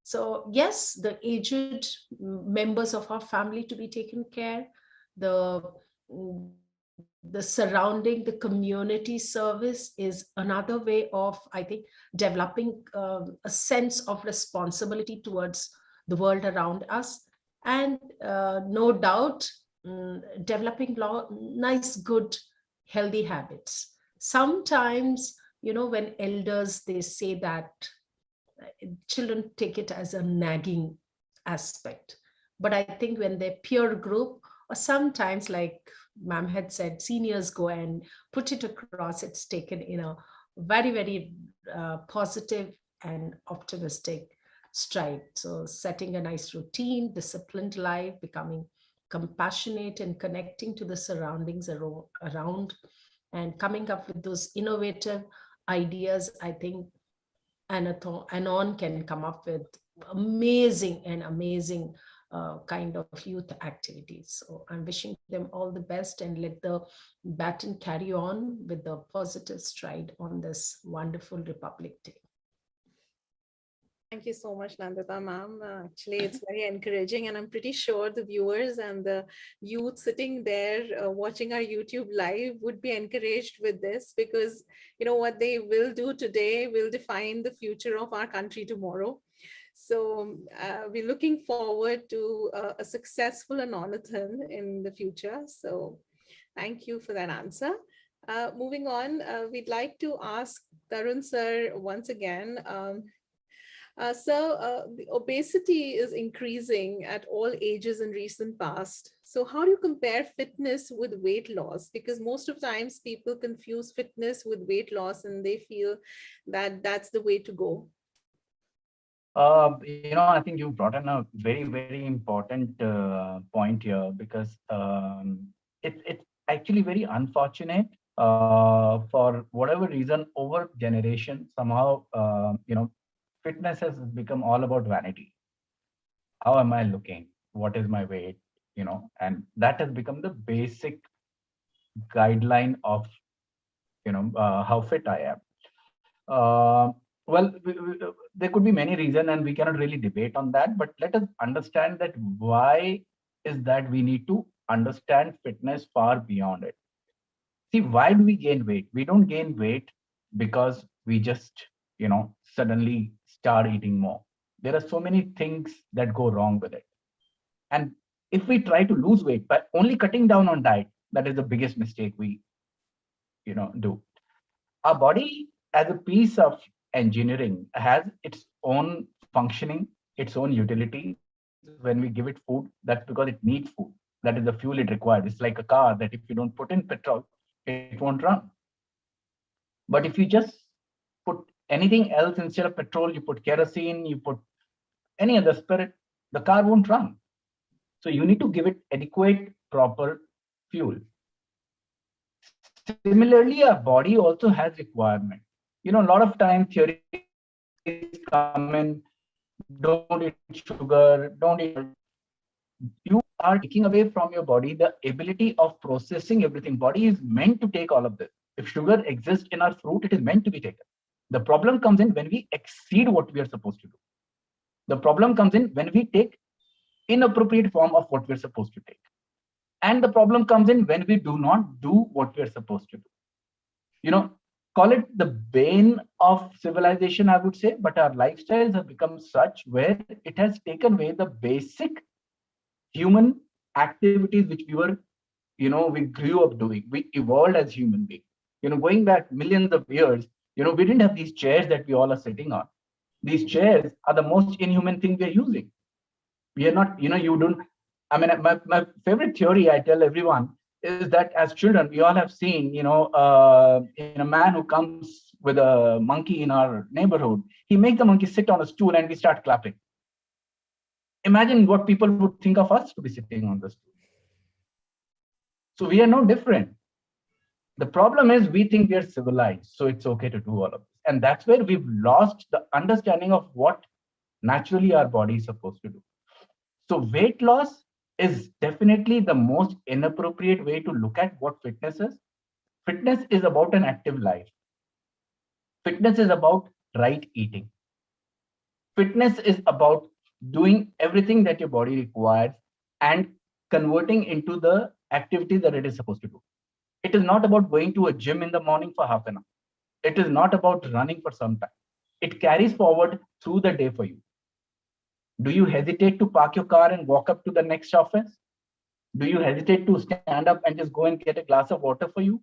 So yes, the aged members of our family to be taken care, the surrounding, the community service is another way of, I think, developing a sense of responsibility towards the world around us. And no doubt, developing nice, good, healthy habits. Sometimes, when elders, they say that children take it as a nagging aspect. But I think when their peer group, or sometimes, like ma'am had said, seniors go and put it across, it's taken in a very, very positive and optimistic stride. So setting a nice routine, disciplined life, becoming compassionate and connecting to the surroundings around, and coming up with those innovative ideas, I think Anon can come up with amazing kind of youth activities. So I'm wishing them all the best, and let the baton carry on with the positive stride on this wonderful Republic Day. Thank you so much, Nandita ma'am. Actually, it's very encouraging, and I'm pretty sure the viewers and the youth sitting there watching our YouTube live would be encouraged with this, because what they will do today will define the future of our country tomorrow. So we're looking forward to a successful Anonathan in the future. So thank you for that answer. Moving on, we'd like to ask Tarun sir once again. The obesity is increasing at all ages in recent past. So how do you compare fitness with weight loss? Because most of times people confuse fitness with weight loss, and they feel that that's the way to go. I think you brought in a very, very important point here, because it's actually very unfortunate. For whatever reason, over generation, somehow, fitness has become all about vanity. How am I looking? What is my weight? And that has become the basic guideline of, how fit I am. Well, there could be many reasons, and we cannot really debate on that. But let us understand that why is that we need to understand fitness far beyond it. See, why do we gain weight? We don't gain weight because we just, suddenly start eating more. There are so many things that go wrong with it. And if we try to lose weight by only cutting down on diet, that is the biggest mistake we, do. Our body, as a piece of engineering, has its own functioning, its own utilities. When we give it food, that's because it needs food. That is the fuel it requires. It's like a car that if you don't put in petrol, it won't run. But if you just put anything else instead of petrol, you put kerosene, you put any other spirit, the car won't run. So you need to give it adequate, proper fuel. Similarly, our body also has requirement. A lot of time theory come in, don't eat sugar, don't eat salt. You are taking away from your body the ability of processing everything. Body is meant to take all of this. If sugar exists in our fruit, it is meant to be taken. The problem comes in when we exceed what we are supposed to do. The problem comes in when we take inappropriate form of what we're supposed to take. And the problem comes in when we do not do what we're supposed to do. You know, call it the bane of civilization, I would say, but our lifestyles have become such where it has taken away the basic human activities which we were, we grew up doing. We evolved as human beings. Going back millions of years, we didn't have these chairs that we all are sitting on. These chairs are the most inhuman thing we are using. We are not, you don't, I mean, my favorite theory I tell everyone is that as children, we all have seen, a man who comes with a monkey in our neighborhood, he makes the monkey sit on a stool and we start clapping. Imagine what people would think of us to be sitting on the stool. So we are no different. The problem is we think we are civilized, so it's okay to do all of this. And that's where we've lost the understanding of what naturally our body is supposed to do. So weight loss is definitely the most inappropriate way to look at what fitness is. Fitness is about an active life. Fitness is about right eating. Fitness is about doing everything that your body requires and converting into the activity that it is supposed to do. It is not about going to a gym in the morning for half an hour. It is not about running for some time. It carries forward through the day for you. Do you hesitate to park your car and walk up to the next office? Do you hesitate to stand up and just go and get a glass of water for you?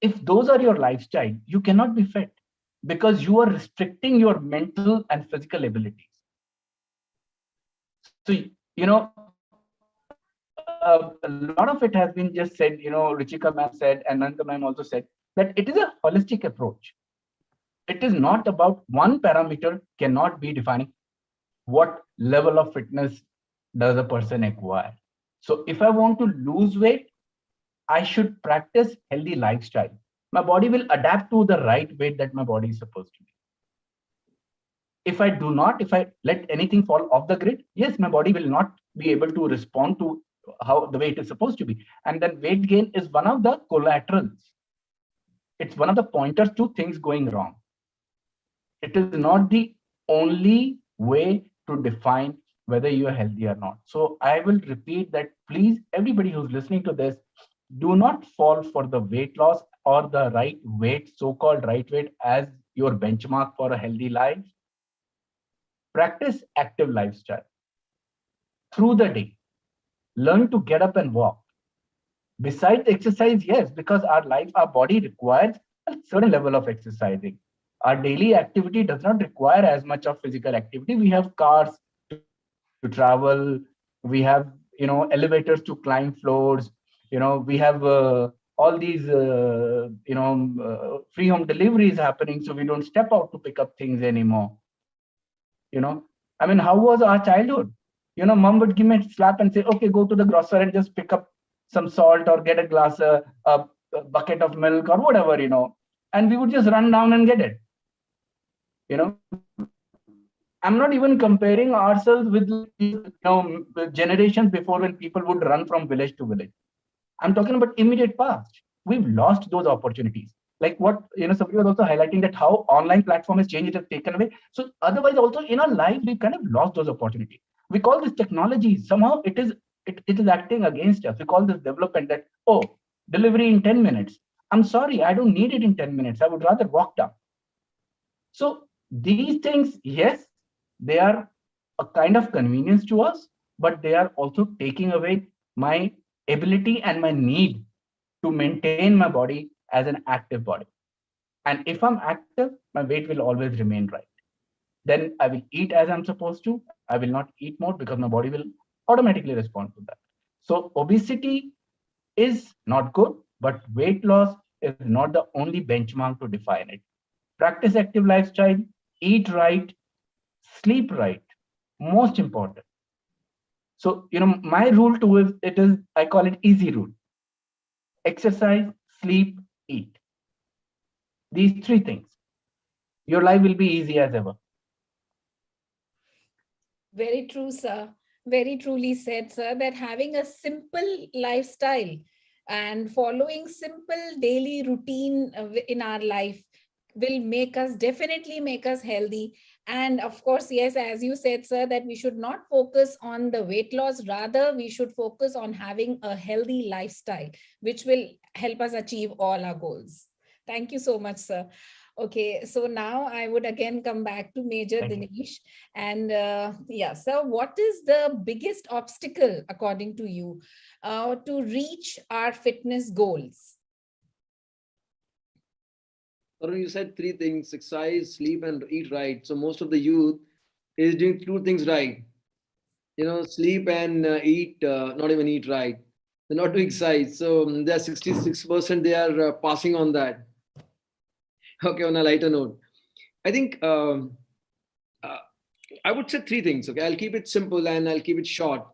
If those are your lifestyle, you cannot be fit because you are restricting your mental and physical abilities. So, a lot of it has been just said, Ruchika ma'am said, and Nandita ma'am also said, that it is a holistic approach. It is not about one parameter cannot be defining what level of fitness does a person acquire. So if I want to lose weight, I should practice healthy lifestyle. My body will adapt to the right weight that my body is supposed to be. If I do not, if I let anything fall off the grid, yes, my body will not be able to respond to how the way it is supposed to be. And then weight gain is one of the collaterals. It's one of the pointers to things going wrong. It is not the only way to define whether you are healthy or not. So I will repeat that, please, everybody who's listening to this, do not fall for the weight loss or the right weight, so-called right weight, as your benchmark for a healthy life. Practice active lifestyle through the day. Learn to get up and walk. Besides exercise, yes, because our body requires a certain level of exercising. Our daily activity does not require as much of physical activity. We have cars to travel. We have, elevators to climb floors. We have all these, free home deliveries happening. So we don't step out to pick up things anymore. I mean, how was our childhood? Mom would give me a slap and say, okay, go to the grocer and just pick up some salt or get a glass, a bucket of milk or whatever, and we would just run down and get it. I'm not even comparing ourselves with, generations before when people would run from village to village. I'm talking about immediate past. We've lost those opportunities. Like what, somebody was also highlighting that how online platform has changed, it has taken away. So otherwise also in our life, we've kind of lost those opportunities. We call this technology, somehow it is acting against us. We call this development that, oh, delivery in 10 minutes. I'm sorry, I don't need it in 10 minutes. I would rather walk down. So these things, yes, they are a kind of convenience to us, but they are also taking away my ability and my need to maintain my body as an active body. And if I'm active, my weight will always remain right. Then I will eat as I'm supposed to. I will not eat more because my body will automatically respond to that. So obesity is not good, but weight loss is not the only benchmark to define it. Practice active lifestyle, eat right, sleep right, most important. So, my rule too is, I call it easy rule. Exercise, sleep, eat. These three things. Your life will be easy as ever. Very true, sir. Very truly said, sir, that having a simple lifestyle and following simple daily routine in our life will make us, definitely make us healthy. And of course, yes, as you said, sir, that we should not focus on the weight loss, rather we should focus on having a healthy lifestyle, which will help us achieve all our goals. Thank you so much, sir. Okay, so now I would again come back to Major Thank you. Dinesh. And yeah, so what is the biggest obstacle, according to you, to reach our fitness goals? Tarun, you said three things: exercise, sleep, and eat right. So most of the youth is doing two things right. Sleep and eat, not even eat right. They're not doing exercise. So they're 66% they are passing on that. Okay, on a lighter note, I think uh, I would say three things. Okay, I'll keep it simple and I'll keep it short.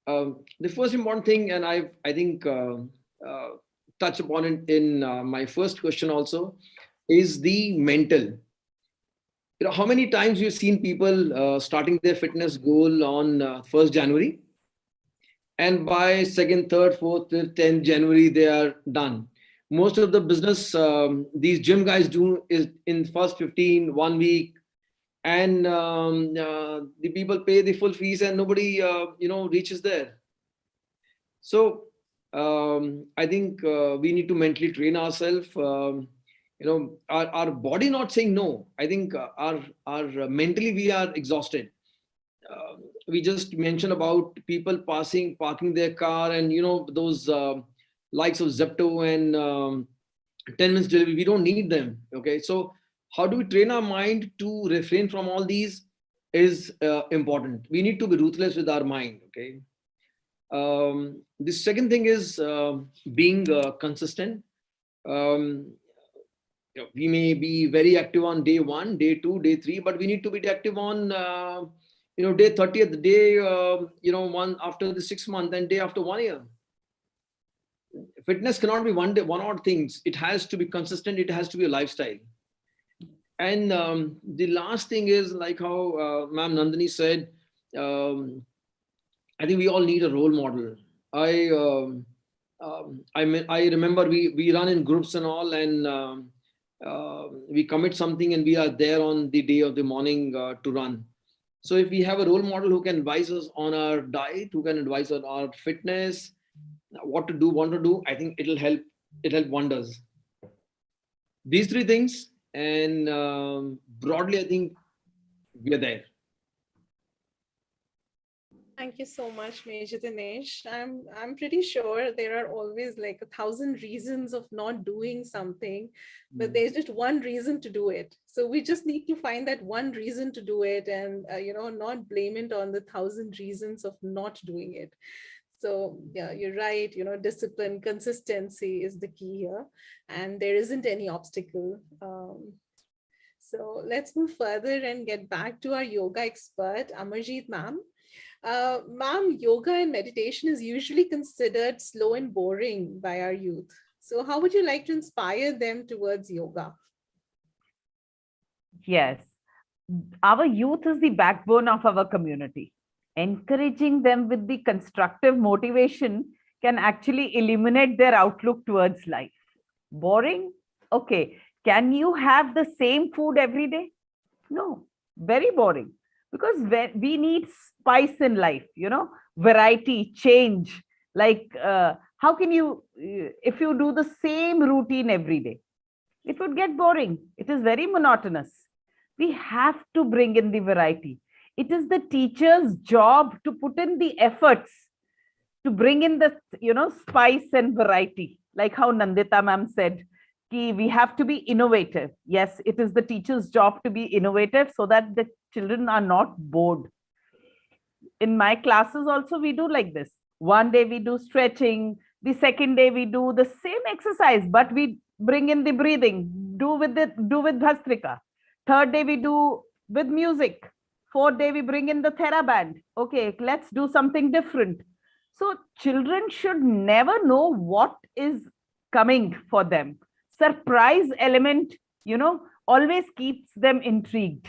The first important thing, and I think uh, touched upon it in my first question also, is the mental. How many times you've seen people starting their fitness goal on 1st January, and by 2nd, 3rd, 4th, 5th, 10th January they are done. Most of the business these gym guys do is in first 15 1 week, and the people pay the full fees and nobody reaches there. So I think we need to mentally train ourselves. Our body not saying no. I think our mentally we are exhausted. We just mentioned about people parking their car, and those likes of Zepto and 10 minutes delivery. We don't need them. Okay, so how do we train our mind to refrain from all these is important. We need to be ruthless with our mind. Okay. The second thing is being consistent. Um, we may be very active on day 1, day 2, day 3, but we need to be active on day 30th, day one after the 6th month, and day after 1 year. Fitness cannot be one day, one odd things. It has to be consistent. It has to be a lifestyle. And the last thing is, like how Ma'am Nandini said, I think we all need a role model. I remember we run in groups and all, and we commit something and we are there on the day of the morning to run. So if we have a role model who can advise us on our diet, who can advise on our fitness, what to do, want to do, I think it'll help wonders. These three things, and broadly, I think we are there. Thank you so much, Major Dinesh. I'm pretty sure there are always like 1,000 reasons of not doing something, but there's just one reason to do it. So we just need to find that one reason to do it, and not blame it on the 1,000 reasons of not doing it. So yeah, you're right. Discipline, consistency is the key here, and there isn't any obstacle. So let's move further and get back to our yoga expert, Amarjeet ma'am. Ma'am, yoga and meditation is usually considered slow and boring by our youth. So how would you like to inspire them towards yoga? Yes, our youth is the backbone of our community. Encouraging them with the constructive motivation can actually illuminate their outlook towards life. Boring? Okay. Can you have the same food every day? No, very boring. Because we need spice in life, variety, change. Like, how can you, if you do the same routine every day, it would get boring. It is very monotonous. We have to bring in the variety. It is the teacher's job to put in the efforts to bring in the, spice and variety. Like how Nandita ma'am said, we have to be innovative. Yes, it is the teacher's job to be innovative so that the children are not bored. In my classes also, we do like this. One day we do stretching. The second day we do the same exercise, but we bring in the breathing, do with Bhastrika. Third day we do with music. Fourth day we bring in the TheraBand. Okay, let's do something different. So children should never know what is coming for them. Surprise element, always keeps them intrigued.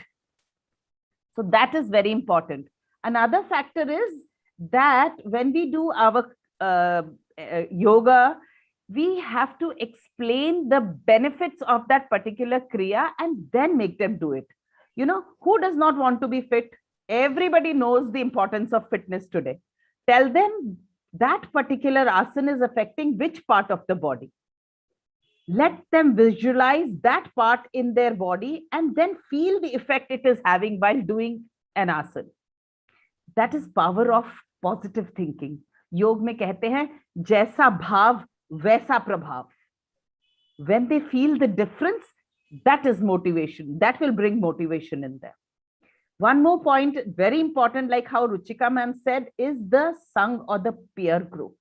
So that is very important. Another factor is that when we do our yoga, we have to explain the benefits of that particular kriya and then make them do it. You know, who does not want to be fit? Everybody knows the importance of fitness today. Tell them that particular asana is affecting which part of the body. Let them visualize that part in their body and then feel the effect it is having while doing an asana. That is power of positive thinking. योग में कहते हैं जैसा भाव वैसा प्रभाव. When they feel the difference, that is motivation. That will bring motivation in them. One more point, very important, like how Ruchika ma'am said, is the Sangh or the peer group.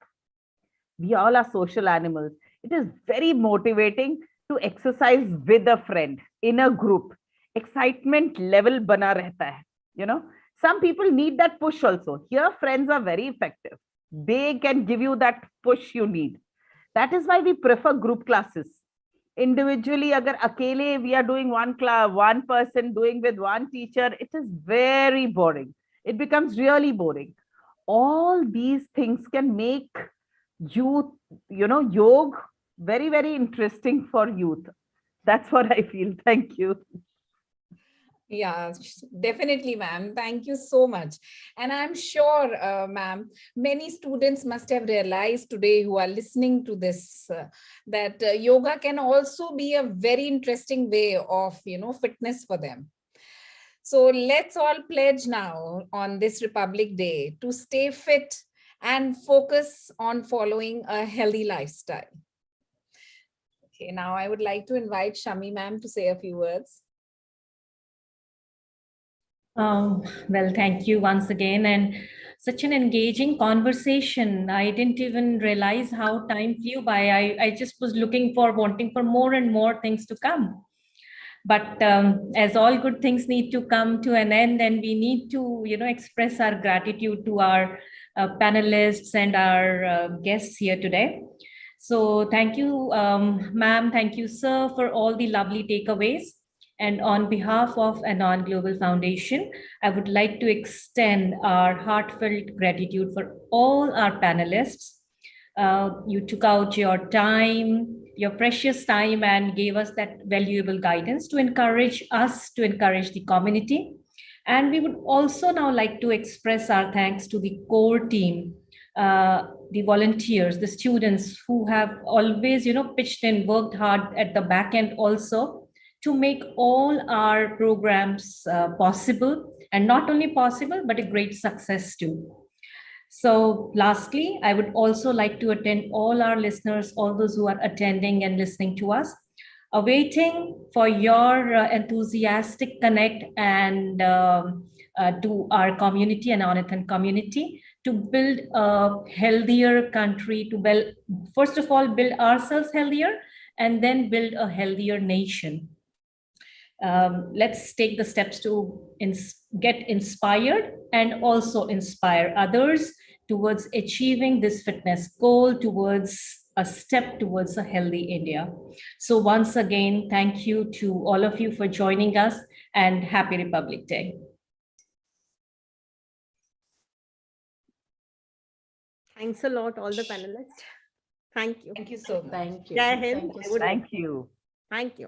We all are social animals. It is very motivating to exercise with a friend in a group. Excitement level bana rehta hai. You know, some people need that push also. Here, friends are very effective. They can give you that push you need. That is why we prefer group classes. Individually, agar akele we are doing one class, one person doing with one teacher, it is very boring. It becomes really boring. All these things can make youth, you know, yoga very, very interesting for youth. That's what I feel. Thank you. Yeah, definitely, ma'am. Thank you so much. And I'm sure, ma'am, many students must have realized today who are listening to this, that yoga can also be a very interesting way of, fitness for them. So let's all pledge now on this Republic Day to stay fit and focus on following a healthy lifestyle. Okay, now I would like to invite Shami ma'am to say a few words. Well, thank you once again, and such an engaging conversation. I didn't even realize how time flew by. I just was wanting for more and more things to come. But as all good things need to come to an end, and we need to, express our gratitude to our panelists and our guests here today. So thank you, ma'am. Thank you, sir, for all the lovely takeaways. And on behalf of Anon Global Foundation, I would like to extend our heartfelt gratitude for all our panelists. You took out your time, your precious time, and gave us that valuable guidance to encourage us, to encourage the community. And we would also now like to express our thanks to the core team, the volunteers, the students who have always, pitched in, worked hard at the back end also, to make all our programs possible, and not only possible, but a great success too. So lastly, I would also like to attend all our listeners, all those who are attending and listening to us, awaiting for your enthusiastic connect and to our community, Anonathan community, to build a healthier country, to build, first of all, build ourselves healthier, and then build a healthier nation. Let's take the steps to get inspired and also inspire others towards achieving this fitness goal, towards a step towards a healthy India. So once again, thank you to all of you for joining us, and happy Republic Day. Thanks a lot, all the panelists. Thank you. Thank you so much. Thank you. Jai Hind. Thank you. Thank you. Thank you.